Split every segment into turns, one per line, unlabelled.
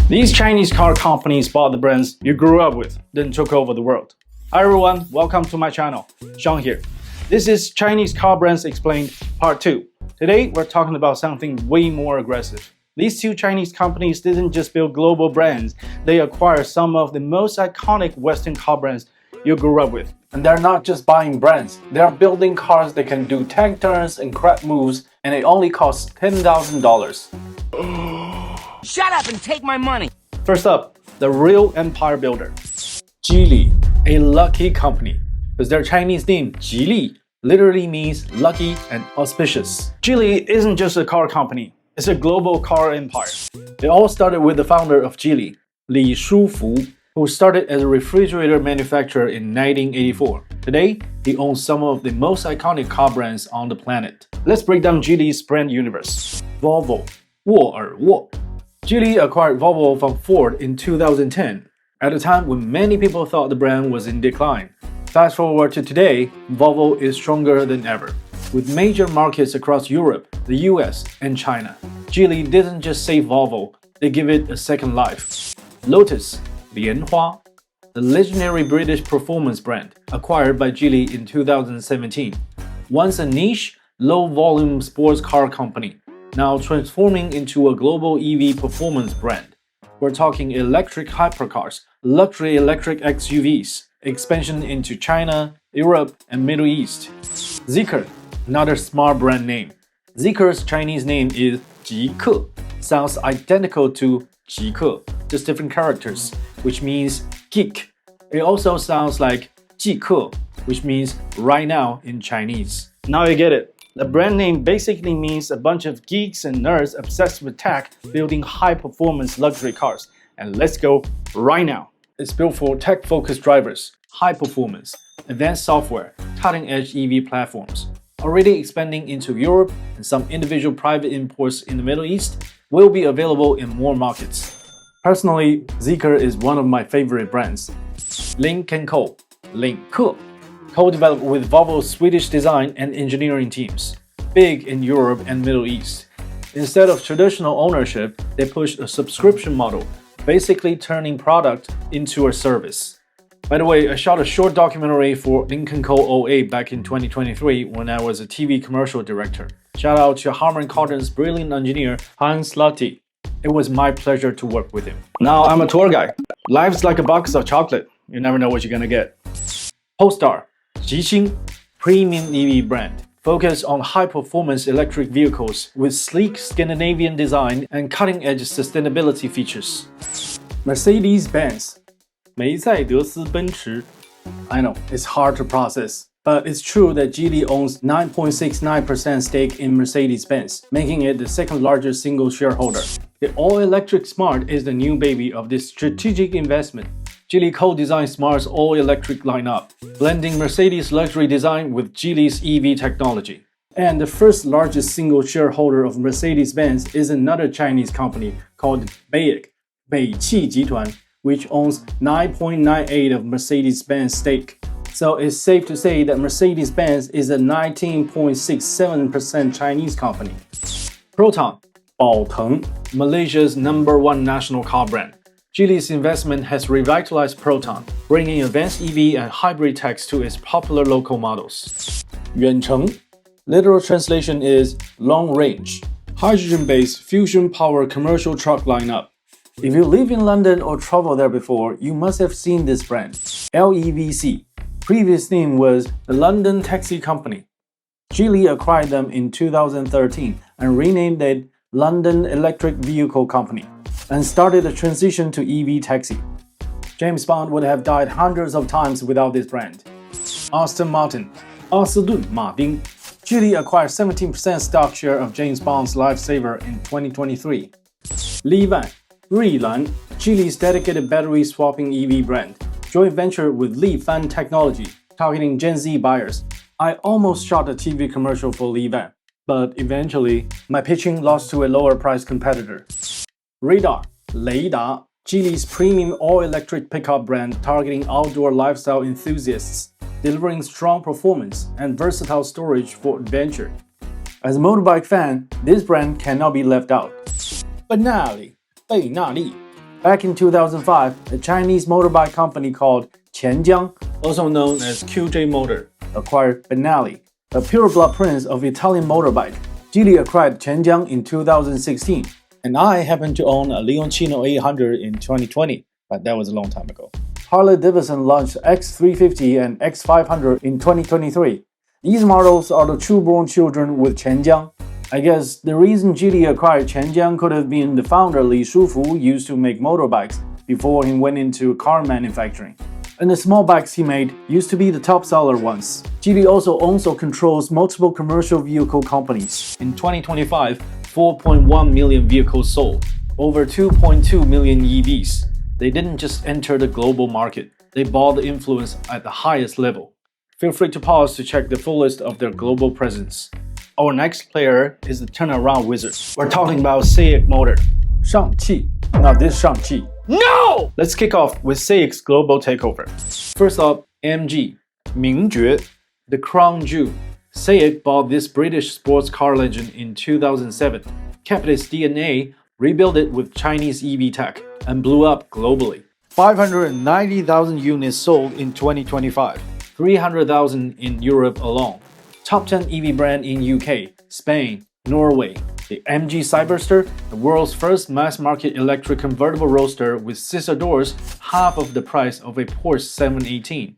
These Chinese car companies bought the brands you grew up with, then took over the world. Hi everyone, welcome to my channel. Sean here. This is Chinese Car Brands Explained Part 2. Today we're talking about something way more aggressive. These two Chinese companies didn't just build global brands, they acquired some of the most iconic Western car brands you grew up with.
And they're not just buying brands, they're building cars that can do tank turns and crab moves, and it only costs $10,000.
Shut up and take my money!
First up, the real empire builder.
GEELY, a lucky company, because their Chinese name, GEELY, literally means lucky and auspicious.
GEELY isn't just a car company, it's a global car empire.
It all started with the founder of GEELY, Li Shufu, who started as a refrigerator manufacturer in 1984. Today, he owns some of the most iconic car brands on the planet.
Let's break down GEELY's brand universe.
Volvo, 沃尔沃. GEELY acquired Volvo from Ford in 2010, at a time when many people thought the brand was in decline. Fast forward to today, Volvo is stronger than ever. With major markets across Europe, the US, and China, GEELY didn't just save Volvo, they give it a second life. LUTOS, 莲花, the legendary British performance brand, acquired by GEELY in 2017. Once a niche, low-volume sports car company, now transforming into a global EV performance brand. We're talking electric hypercars, luxury electric XUVs, expansion into China, Europe, and Middle East. ZEEKR, another smart brand name. ZEEKR's Chinese name is ZEEKR, sounds identical to ZEEKR, just different characters, which means geek. It also sounds like 即刻, which means right now in Chinese.
Now you get it. The brand name basically means a bunch of geeks and nerds obsessed with tech building high-performance luxury cars. And let's go right now.
It's built for tech-focused drivers, high performance, advanced software, cutting-edge EV platforms. Already expanding into Europe, and some individual private imports in the Middle East will be available in more markets. Personally, ZEEKR is one of my favorite brands. Lynk & Co. Lynk, co-developed with Volvo's Swedish design and engineering teams, big in Europe and Middle East. Instead of traditional ownership, they pushed a subscription model, basically turning product into a service. By the way, I shot a short documentary for Lynk & Co. OA back in 2023 when I was a TV commercial director. Shout out to Harman Kardon's brilliant engineer Hans Lutty. It was my pleasure to work with him.
Now I'm a tour guy. Life's like a box of chocolate. You never know what you're gonna get.
Polestar, 极星, premium EV brand, focused on high-performance electric vehicles with sleek Scandinavian design and cutting-edge sustainability features. Mercedes-Benz, 梅赛德斯奔驰. I know, it's hard to process, but it's true that GEELY owns 9.69% stake in Mercedes-Benz, making it the second largest single shareholder. The all-electric Smart is the new baby of this strategic investment. GEELY co-designed Smart's all-electric lineup, blending Mercedes' luxury design with GEELY's EV technology. And the first largest single shareholder of Mercedes-Benz is another Chinese company called BAIC, 北汽集团, which owns 9.98% of Mercedes-Benz stake. So it's safe to say that Mercedes-Benz is a 19.67% Chinese company. PROTON, 宝腾, Malaysia's #1 national car brand. GEELY's investment has revitalized PROTON, bringing advanced EV and hybrid techs to its popular local models. 远程, literal translation is long range, hydrogen-based fusion power commercial truck lineup. If you live in London or travel there before, you must have seen this brand. LEVC, previous name was the London Taxi Company. GEELY acquired them in 2013 and renamed it London Electric Vehicle Company, and started the transition to EV taxi. James Bond would have died hundreds of times without this brand. Aston Martin, 阿斯顿马丁. GEELY acquired 17% stock share of James Bond's Lifesaver in 2023. LIVAN, 瑞兰, GEELY's dedicated battery swapping EV brand, joint venture with LIVAN Technology, targeting Gen Z buyers. I almost shot a TV commercial for LIVAN, but eventually, my pitching lost to a lower price competitor. Radar, 雷达, GEELY's premium all-electric pickup brand targeting outdoor lifestyle enthusiasts, delivering strong performance and versatile storage for adventure. As a motorbike fan, this brand cannot be left out. Benelli, 贝纳利, Back in 2005, a Chinese motorbike company called Qianjiang, also known as QJ Motor, acquired Benelli, a pure-blood prince of Italian motorbike. Geely acquired Qianjiang in 2016, and I happen to own a Leoncino 800 in 2020, but that was a long time ago. Harley-Davidson launched X350 and X500 in 2023. These models are the true-born children with Qianjiang. I guess the reason Geely acquired Qianjiang could have been the founder Li Shufu used to make motorbikes before he went into car manufacturing. And the small bikes he made used to be the top seller once. Geely also owns or controls multiple commercial vehicle companies. In 2025, 4.1 million vehicles sold, over 2.2 million EVs. They didn't just enter the global market, they bought the influence at the highest level. Feel free to pause to check the full list of their global presence.
Our next player is the turnaround wizard. We're talking about SAIC Motor.
Shangqi, not this Shang-Chi.
No! Let's kick off with SAIC's global takeover.
First up, MG, Mingjue, the crown jewel. SAIC bought this British sports car legend in 2007, kept its DNA, rebuilt it with Chinese EV tech, and blew up globally.
590,000 units sold in 2025.
300,000 in Europe alone. Top 10 EV brand in UK, Spain, Norway. The MG Cyberster, the world's first mass-market electric convertible roadster with scissor doors, half of the price of a Porsche 718.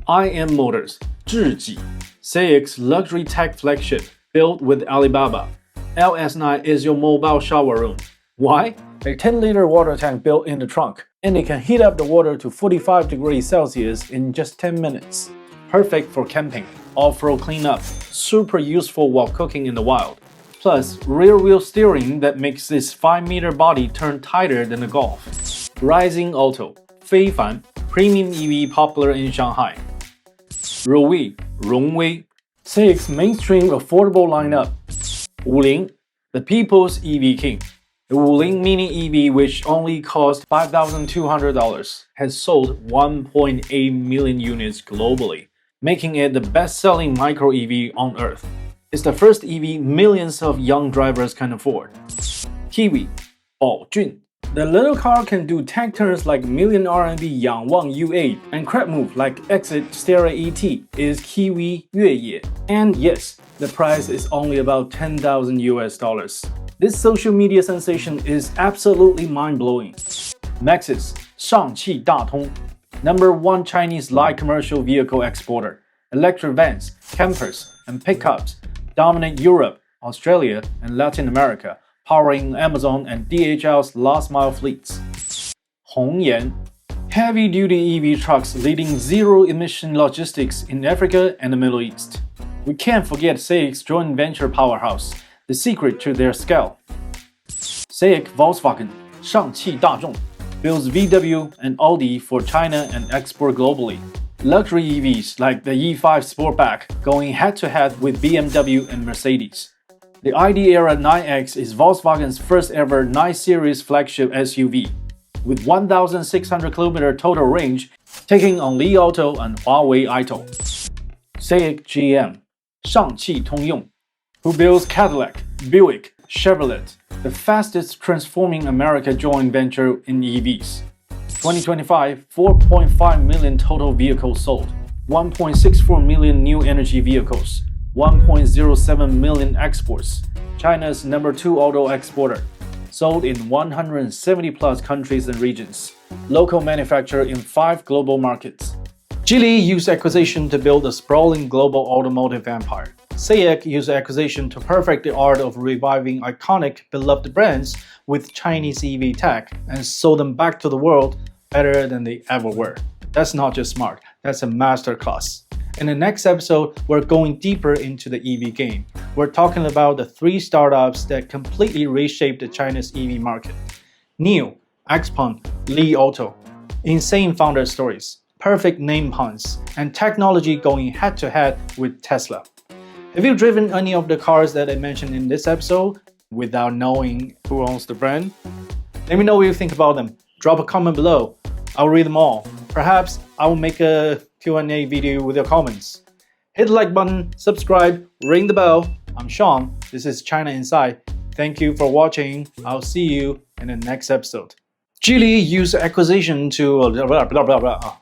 IM Motors, ZEEKR, SAIC's luxury tech flagship, built with Alibaba. LS9 is your mobile shower room. Why? A 10-liter water tank built in the trunk, and it can heat up the water to 45 degrees Celsius in just 10 minutes. Perfect for camping, off-road cleanup, super useful while cooking in the wild. Plus, rear-wheel steering that makes this 5-meter body turn tighter than a Golf. Rising Auto, Feifan, premium EV popular in Shanghai. ROEWE, SAIC's mainstream affordable lineup. WULING, the people's EV king. The WULING Mini EV, which only cost $5,200, has sold 1.8 million units globally, making it the best-selling micro EV on Earth. It's the first EV millions of young drivers can afford. KiWi, Baojun. The little car can do tank turns like million RMB Yangwang U8 and crab move like Exit Stereo ET is KiWi Yueye. And yes, the price is only about $10,000 US. This social media sensation is absolutely mind-blowing. MAXUS, Shangqi Datong, #1 Chinese light commercial vehicle exporter. Electric vans, campers, and pickups dominate Europe, Australia, and Latin America, powering Amazon and DHL's last-mile fleets. HONGYAN, heavy-duty EV trucks leading zero-emission logistics in Africa and the Middle East. We can't forget SAIC's joint venture powerhouse, the secret to their scale. SAIC Volkswagen, Shangqi Dazhong, builds VW and Audi for China and export globally. Luxury EVs like the E5 Sportback going head-to-head with BMW and Mercedes. The ID Era 9X is Volkswagen's first ever 9 Series flagship SUV, with 1,600 km total range, taking on Li Auto and Huawei Aito. SAIC-GM, Shangqi Tongyong, who builds Cadillac, Buick, Chevrolet, the fastest transforming America joint venture in EVs. 2025, 4.5 million total vehicles sold, 1.64 million new energy vehicles, 1.07 million exports. China's #2 auto exporter, sold in 170 plus countries and regions. Local manufacturer in 5 global markets.
Geely used acquisition to build a sprawling global automotive empire. SAIC used acquisition to perfect the art of reviving iconic, beloved brands with Chinese EV tech and sold them back to the world better than they ever were. That's not just smart, that's a masterclass. In the next episode, we're going deeper into the EV game. We're talking about the 3 startups that completely reshaped the Chinese EV market. NIO, XPeng, Li Auto. Insane founder stories, perfect name puns, and technology going head-to-head with Tesla. Have you driven any of the cars that I mentioned in this episode without knowing who owns the brand? Let me know what you think about them. Drop a comment below. I'll read them all. Perhaps I will make a Q&A video with your comments. Hit the like button, subscribe, ring the bell. I'm Sean. This is China Inside. Thank you for watching. I'll see you in the next episode. Geely used acquisition to blah, blah, blah, blah, blah.